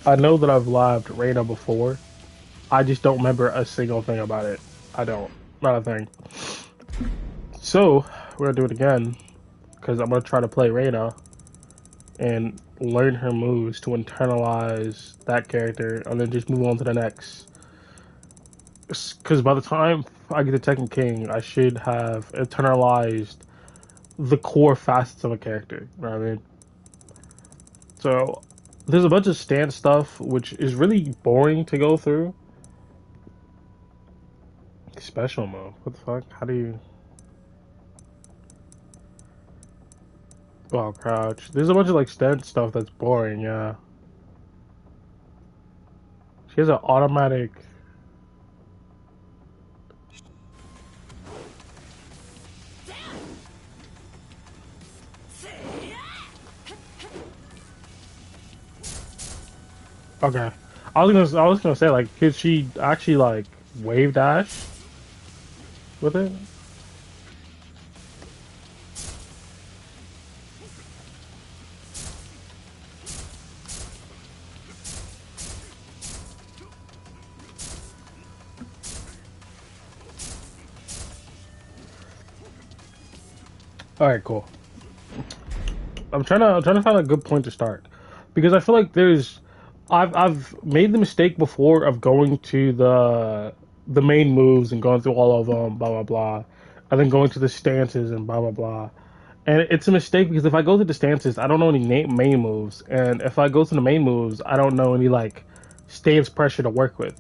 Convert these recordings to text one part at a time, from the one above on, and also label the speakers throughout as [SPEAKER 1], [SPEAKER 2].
[SPEAKER 1] I know that I've lived Reina before. I just don't remember a single thing about it. I don't. Not a thing. So, we're gonna do it again. Because I'm gonna try to play Reina and learn her moves to internalize that character and then just move on to the next. Because by the time I get to Tekken King, I should have internalized the core facets of a character. You know what I mean? So, there's a bunch of stance stuff, which is really boring to go through. Special mode? What the fuck? How do you... Oh, crouch. There's a bunch of, like, stance stuff that's boring, yeah. She has an automatic... Okay. I was gonna say, like, could she actually, like, wave dash with it? Alright, cool. I'm trying to find a good point to start. Because I feel like I've made the mistake before of going to the main moves and going through all of them, blah blah blah, and then going to the stances and blah blah blah. And it's a mistake because if I go to the stances, I don't know any main moves, and if I go to the main moves, I don't know any like stance pressure to work with.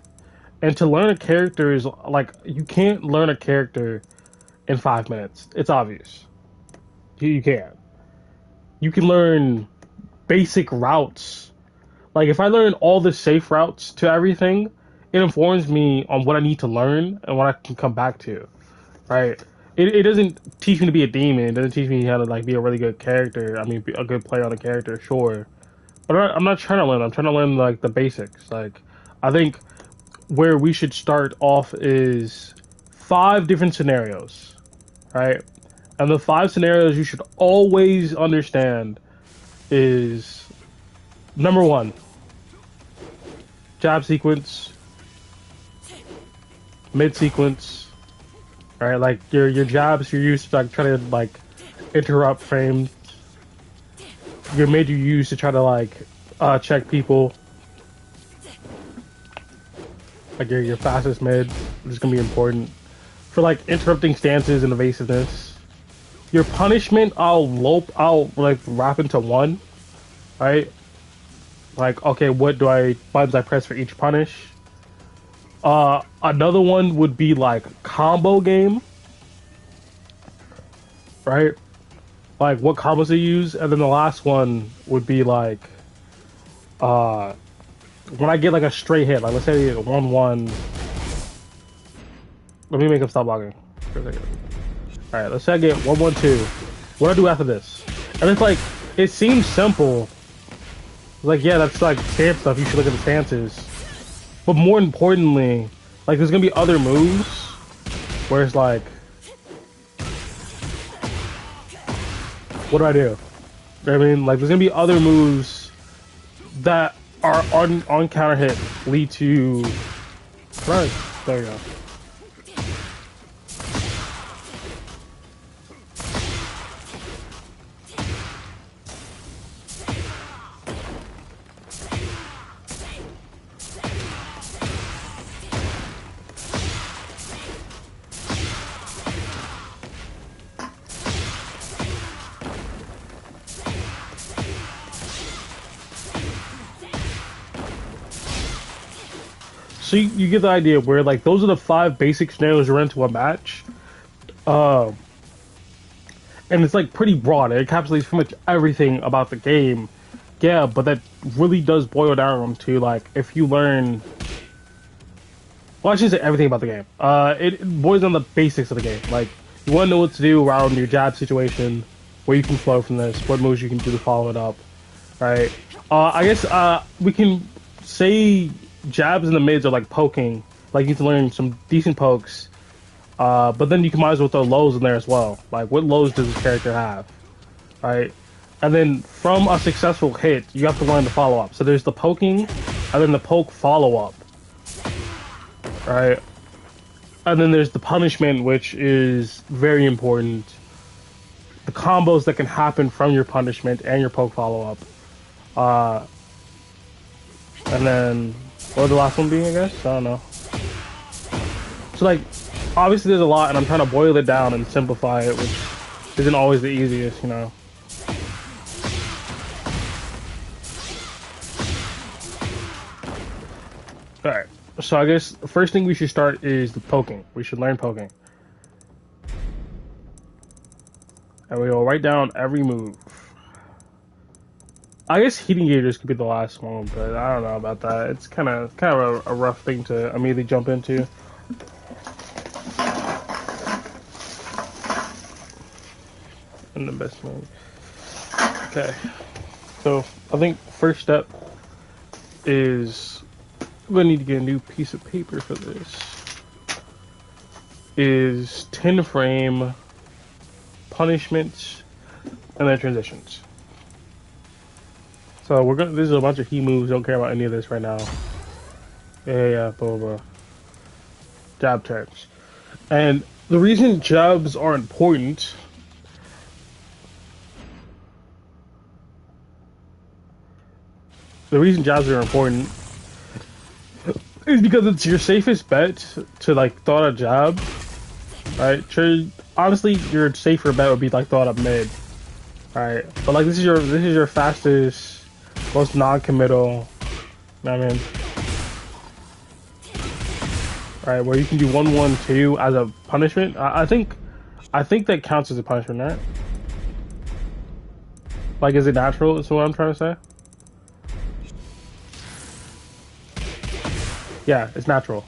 [SPEAKER 1] And to learn a character is like you can't learn a character in 5 minutes. It's obvious. You can't. You can learn basic routes. Like if I learn all the safe routes to everything, it informs me on what I need to learn and what I can come back to. Right? It doesn't teach me to be a demon. It doesn't teach me how to like be a really good character. I mean, be a good player on a character, sure. But I'm not trying to learn. I'm trying to learn like the basics. Like I think where we should start off is 5 different scenarios, right? And the 5 scenarios you should always understand is number one, jab sequence, mid sequence, right? Like your jabs you're used to like try to like interrupt frames. Your mid you use to try to like check people. Like your fastest mid, which is gonna be important for like interrupting stances and evasiveness. Your punishment, I'll like wrap into one, right? Like, okay, what buttons I press for each punish? Another one would be like combo game, right? Like what combos they use, and then the last one would be like, uh, when I get like a straight hit, like let's say 1-1. Let me make him stop blocking for a second. All right, let's say I get 1-1-2. What do I do after this? And it's like, it seems simple. Like, yeah, that's like stance stuff. You should look at the stances. But more importantly, like, there's gonna be other moves where it's like, what do I do? You know what I mean? Like, there's gonna be other moves that are on counter hit lead to. Right, there you go. So you get the idea where like those are the 5 basic scenarios you're into a match, um, and it's like pretty broad. It encapsulates pretty much everything about the game. Yeah, but that really does boil down to like if you learn. Well, I shouldn't say everything about the game. It boils down to the basics of the game. Like you want to know what to do around your jab situation, where you can flow from this, what moves you can do to follow it up, right? I guess we can say jabs in the mids are like poking. Like you need to learn some decent pokes. But then you can might as well throw lows in there as well. Like what lows does this character have? Right? And then from a successful hit, you have to learn to follow up. So there's the poking, and then the poke follow-up, right? And then there's the punishment, which is very important. The combos that can happen from your punishment and your poke follow-up. Uh, and then, what would the last one be, I guess? I don't know. So, like, obviously there's a lot, and I'm trying to boil it down and simplify it, which isn't always the easiest, you know. Alright, so I guess the first thing we should start is the poking. We should learn poking. And we go right down every move. I guess heating gauges could be the last one, but I don't know about that. It's kind of a rough thing to immediately jump into. In the best mode. Okay, so I think first step is I'm gonna need to get a new piece of paper for this. Is 10 frame punishments and then transitions. So we're gonna. This is a bunch of heat moves. Don't care about any of this right now. Yeah, blah blah blah. Jab turns, and the reason jabs are important. The reason jabs are important is because it's your safest bet to like throw out a jab, right? Honestly, your safer bet would be like throw out a mid, right? But like this is your fastest, most non-committal. You know what I mean? Right, where you can do 1-1-2 as a punishment. I think that counts as a punishment, right? Like, is it natural? Is what I'm trying to say. Yeah, it's natural.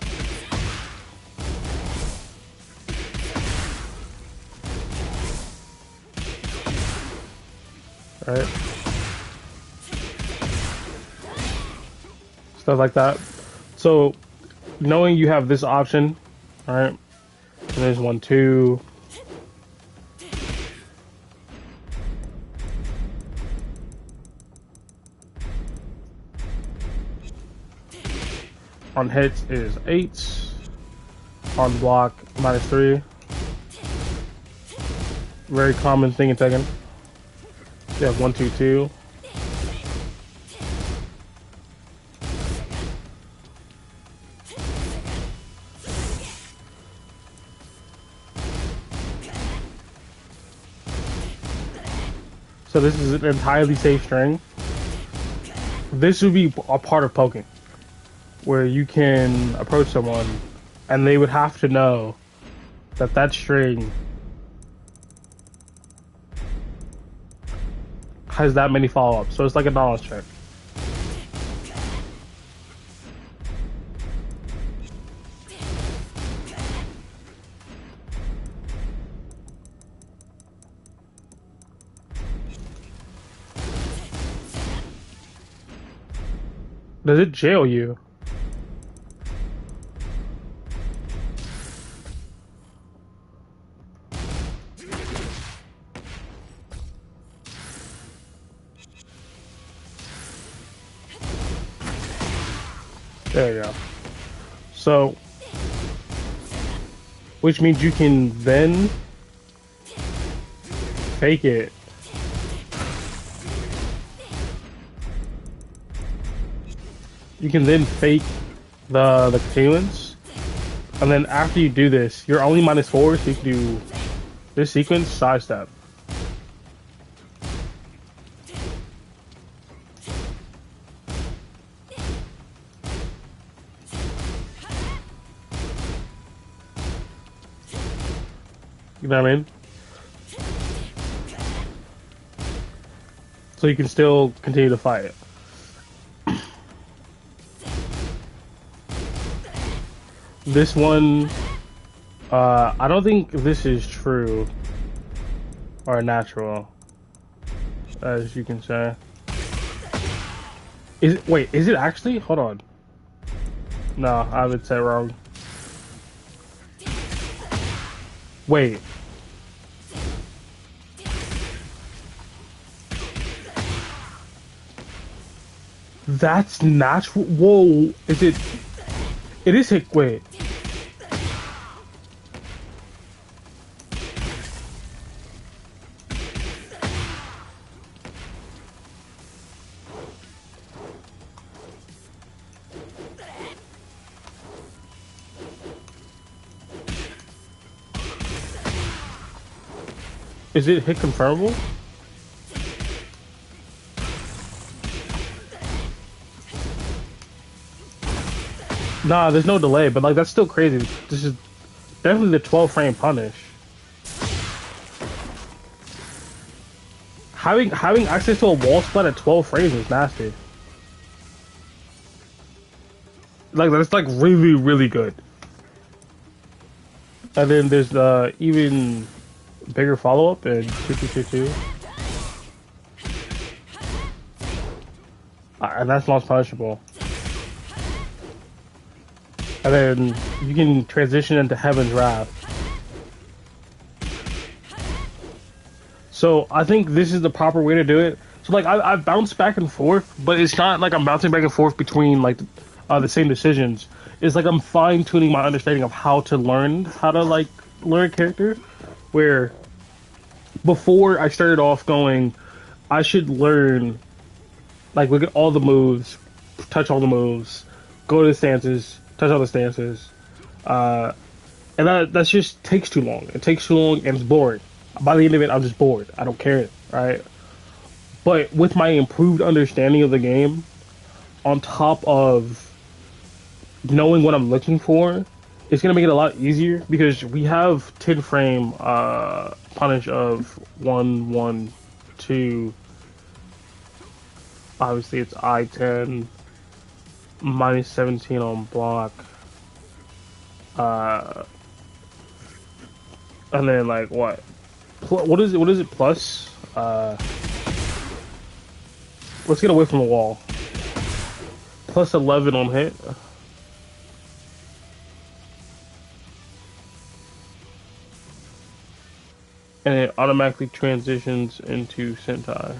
[SPEAKER 1] Right? Stuff like that. So, knowing you have this option, alright? And there's 1-2. On hits is 8. On block, -3. Very common thing in Tekken. You have 1-2-2. So this is an entirely safe string. This would be a part of poking, where you can approach someone and they would have to know that that string has that many follow-ups. So it's like a knowledge check. Does it jail you? There you go. So, which means you can then fake it. You can then fake the sequence, and then after you do this, you're only -4, so you can do this sequence sidestep. You know what I mean? So you can still continue to fight. This one, I don't think this is true or natural, as you can say. Wait, is it actually? Hold on. No, I would say wrong. Wait. That's natural. Whoa, is it? It is hit. Wait, is it hit confirmable? Nah, there's no delay, but like that's still crazy. This is definitely the 12 frame punish. Having access to a wall splat at 12 frames is nasty. Like that's like really good. And then there's the even bigger follow up in 2222. And that's most punishable. And then you can transition into Heaven's Wrath. So I think this is the proper way to do it. So like I've bounced back and forth, but it's not like I'm bouncing back and forth between like the same decisions. It's like I'm fine tuning my understanding of how to learn like learn character. Where before I started off going, I should learn like look at all the moves, touch all the moves, go to the stances, touch all the stances, and that just takes too long. It takes too long and it's boring. By the end of it, I'm just bored. I don't care, right? But with my improved understanding of the game, on top of knowing what I'm looking for, it's gonna make it a lot easier because we have 10 frame punish of 1 1 2. Obviously, it's I-10 minus 17 on block. Uh, and then like what? What is it? What is it? Plus? Let's get away from the wall. Plus 11 on hit. And it automatically transitions into Sentai.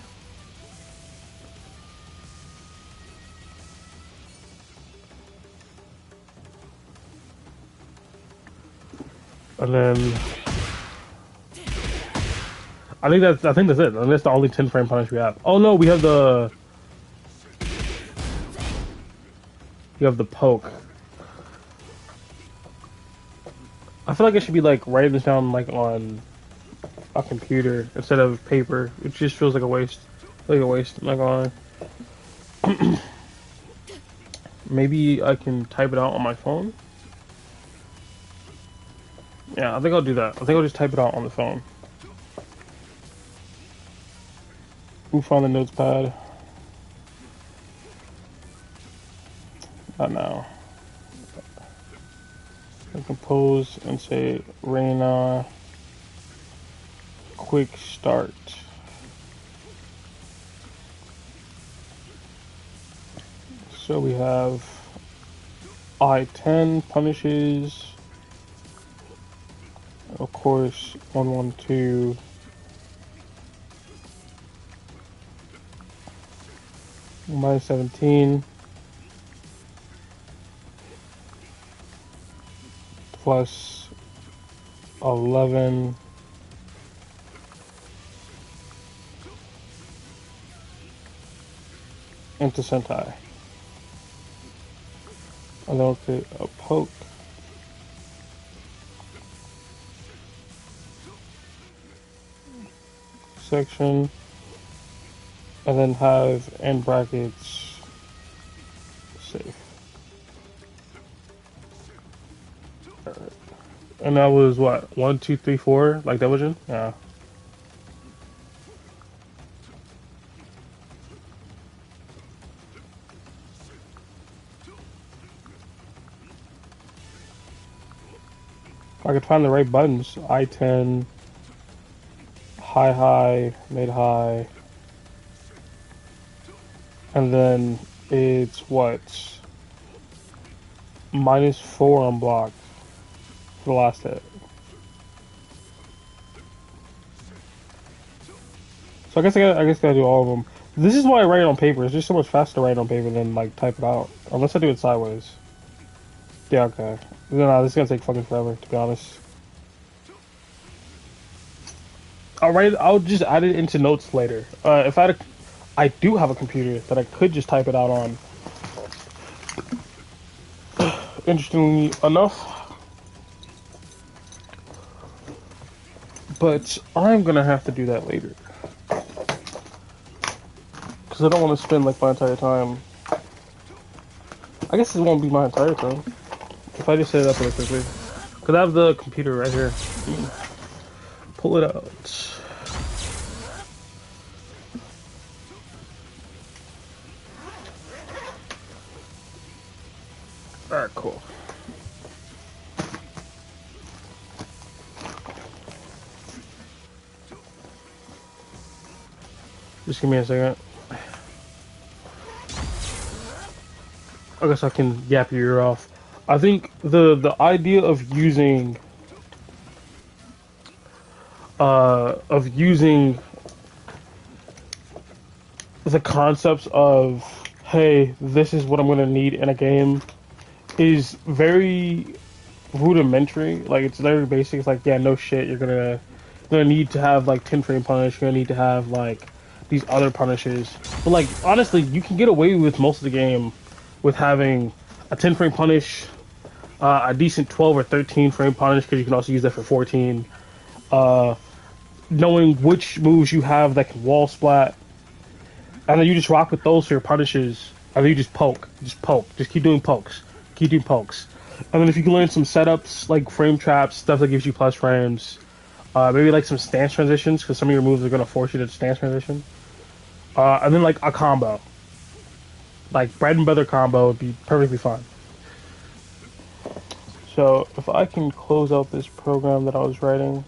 [SPEAKER 1] And then I think that's it. I think that's the only 10 frame punish we have. Oh no, we have the poke. I feel like I should be like writing this down like on a computer instead of paper. It just feels like a waste. Like a waste. I'm not gonna lie. Maybe I can type it out on my phone. Yeah, I think I'll do that. I think I'll just type it out on the phone. Who found the notes pad? Not now. I compose and say Reina quick start. So we have I-10 punishes, of course 1 1 2. Minus 17 plus 11 into Sentai. And then we'll create a poke. Section. And then have end brackets safe. And that was what? 1 2 3 4 like division? Yeah. If I could find the right buttons, I-10, high, mid-high, and then it's what? -4 on block for the last hit. So I guess I gotta do all of them. This is why I write it on paper. It's just so much faster to write on paper than like type it out. Unless I do it sideways. Yeah, okay. No, this is gonna take fucking forever, to be honest. I'll just add it into notes later. If I had I do have a computer that I could just type it out on. Interestingly enough. But I'm gonna have to do that later. Because I don't want to spend like my entire time. I guess it won't be my entire time. If I just set it up really quickly. Because I have the computer right here. Pull it out. Alright, cool. Just give me a second. I guess I can yap your ear off. I think the idea of using the concepts of, hey, this is what I'm gonna need in a game is very rudimentary. Like it's very basic. It's like, yeah, no shit, you're gonna need to have like 10 frame punish, you're gonna need to have like these other punishes. But like honestly, you can get away with most of the game with having a 10 frame punish, a decent 12 or 13 frame punish because you can also use that for 14. Uh, Knowing which moves you have that can wall splat, and then you just rock with those for your punishes, and then you just poke, just keep doing pokes, and then if you can learn some setups like frame traps, stuff that gives you plus frames, maybe like some stance transitions because some of your moves are gonna force you to stance transition, and then like a combo, like bread and butter combo would be perfectly fine. So if I can close out this program that I was writing,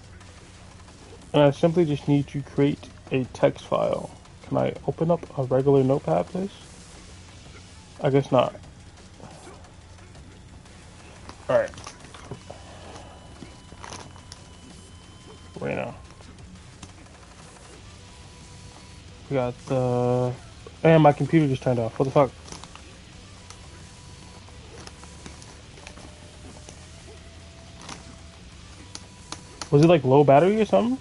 [SPEAKER 1] and I simply just need to create a text file. Can I open up a regular notepad, please? I guess not. Alright. Reina. We got the... And my computer just turned off. What the fuck? Was it like low battery or something?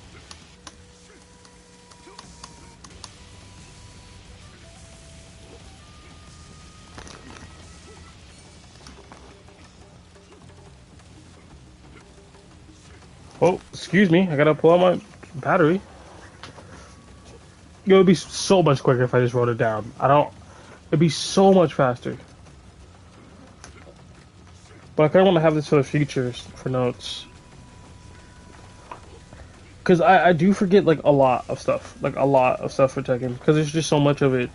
[SPEAKER 1] Oh, excuse me. I gotta pull out my battery. It would be so much quicker if I just wrote it down. I don't... It'd be so much faster. But I kind of want to have this for the future, for notes. Because I do forget, like, a lot of stuff. Like, a lot of stuff for Tekken. Because there's just so much of it.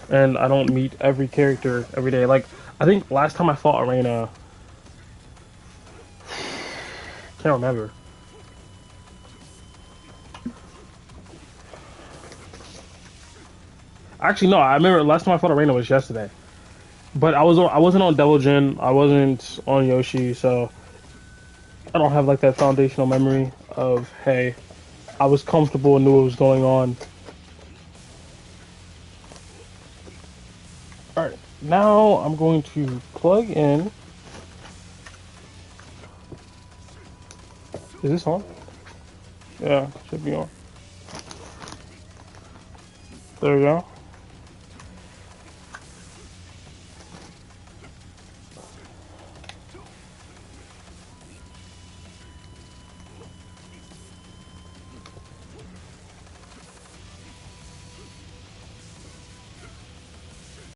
[SPEAKER 1] And I don't meet every character every day. Like, I think last time I fought Reina... Can't remember. Actually, no. I remember last time I fought Reina was yesterday. But I wasn't on Devil Jin. I wasn't on Yoshi. So I don't have, like, that foundational memory of, hey... I was comfortable and knew what was going on. Alright, now I'm going to plug in. Is this on? Yeah, should be on. There we go.